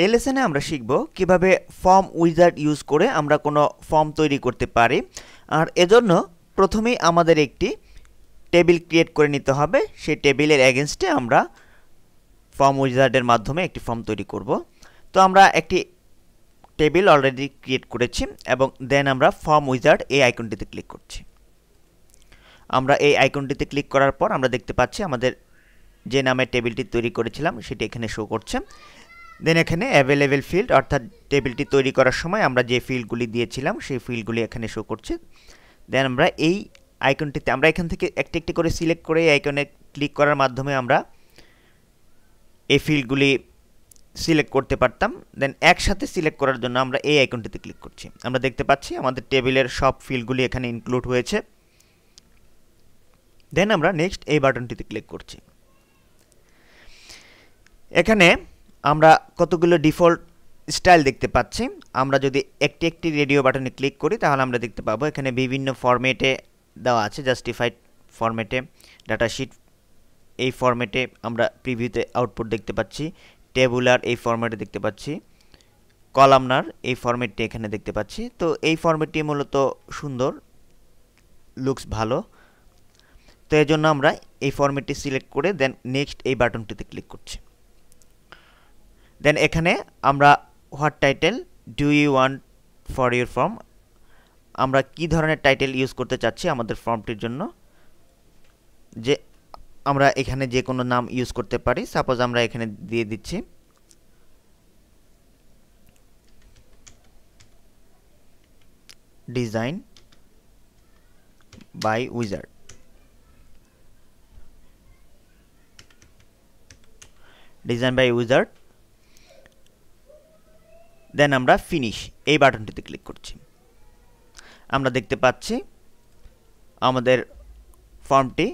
এই লেসনে আমরা শিখব কিভাবে ফর্ম উইজার্ড ইউজ করে আমরা কোনো ফর্ম তৈরি করতে পারি। আর এজন্য প্রথমেই আমাদের একটি টেবিল ক্রিয়েট করে নিতে হবে। সেই টেবিলের এগেইনস্টে আমরা ফর্ম উইজার্ডের মাধ্যমে একটি ফর্ম তৈরি করব। তো আমরা একটি টেবিল অলরেডি ক্রিয়েট করেছি এবং দেন আমরা ফর্ম উইজার্ড এই আইকনটিতে ক্লিক করছি। আমরা এই আইকনটিতে ক্লিক করার পর আমরা দেখতে পাচ্ছি আমাদের যে নামে টেবিলটি তৈরি করেছিলাম সেটি এখানে শো করছে। দেন এখানে অ্যাভেলেবেল ফিল্ড, অর্থাৎ টেবিলটি তৈরি করার সময় আমরা যে ফিল্ডগুলি দিয়েছিলাম সেই ফিল্ডগুলি এখানে শো করছে। দেন আমরা এই আইকনটিতে আমরা এখান থেকে একটি একটি করে সিলেক্ট করে এই আইকনে ক্লিক করার মাধ্যমে আমরা এই ফিল্ডগুলি সিলেক্ট করতে পারতাম। দেন একসাথে সিলেক্ট করার জন্য আমরা এই আইকনটিতে ক্লিক করছি। আমরা দেখতে পাচ্ছি আমাদের টেবিলের সব ফিল্ডগুলি এখানে ইনক্লুড হয়েছে। দেন আমরা নেক্সট এই বাটনটিতে ক্লিক করছি। এখানে আমরা কতগুলো ডিফল্ট স্টাইল দেখতে পাচ্ছি। আমরা যদি একটি একটি রেডিও বাটনে ক্লিক করি তাহলে আমরা দেখতে পাবো এখানে বিভিন্ন ফরম্যাটে দেওয়া আছে। জাস্টিফাইড ফরম্যাটে, ডাটাশিট এই ফরম্যাটে আমরা প্রিভিউতে আউটপুট দেখতে পাচ্ছি, টেবুলার এই ফরম্যাটে দেখতে পাচ্ছি, কলামনার এই ফরম্যাটটি এখানে দেখতে পাচ্ছি। তো এই ফরম্যাটটি মূলত সুন্দর, লুকস ভালো। তো এই জন্য আমরা এই ফরম্যাটটি সিলেক্ট করে দেন নেক্সট এই বাটনটিতে ক্লিক করছি। দেন এখানে আমরা what title do you want for your form, আমরা কি ধরনের টাইটেল ইউজ করতে চাচ্ছি আমাদের ফর্মটির জন্য, যে আমরা এখানে যে কোনো নাম ইউজ করতে পারি। সাপোজ আমরা এখানে দিয়ে দিচ্ছি design by wizard. Design by wizard. Then আমরা ফিনিশ এই বাটনটিতে ক্লিক করছি। আমরা দেখতে পাচ্ছি আমাদের ফর্মটি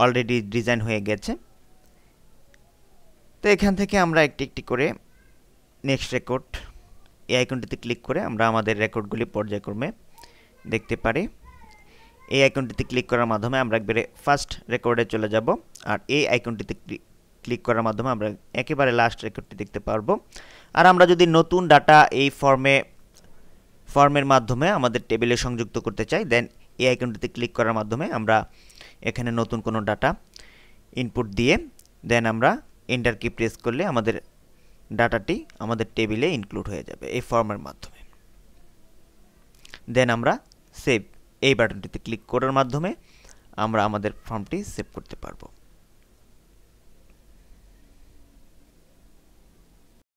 অলরেডি ডিজাইন হয়ে গেছে। তো এখান থেকে আমরা একটি একটি করে নেক্সট রেকর্ড এই আইকনটিতে ক্লিক করে আমরা আমাদের রেকর্ডগুলি পর্যায়ক্রমে দেখতে পারি। এই আইকনটিতে ক্লিক করার মাধ্যমে আমরা একবারে ফার্স্ট রেকর্ডে চলে যাব, আর এই আইকনটিতে ক্লিক করার মাধ্যমে আমরা একেবারে লাস্ট রেকর্ডটি দেখতে পারবো। আর আমরা যদি নতুন ডাটা এই ফর্মের মাধ্যমে আমাদের টেবিলে সংযুক্ত করতে চাই, দেন এই আইকনটিতে ক্লিক করার মাধ্যমে আমরা এখানে নতুন কোনো ডাটা ইনপুট দিয়ে দেন আমরা এন্টার কি প্রেস করলে আমাদের ডাটাটি আমাদের টেবিলে ইনক্লুড হয়ে যাবে এই ফর্মের মাধ্যমে। দেন আমরা সেভ এই বাটনটিতে ক্লিক করার মাধ্যমে আমরা আমাদের ফর্মটি সেভ করতে পারবো।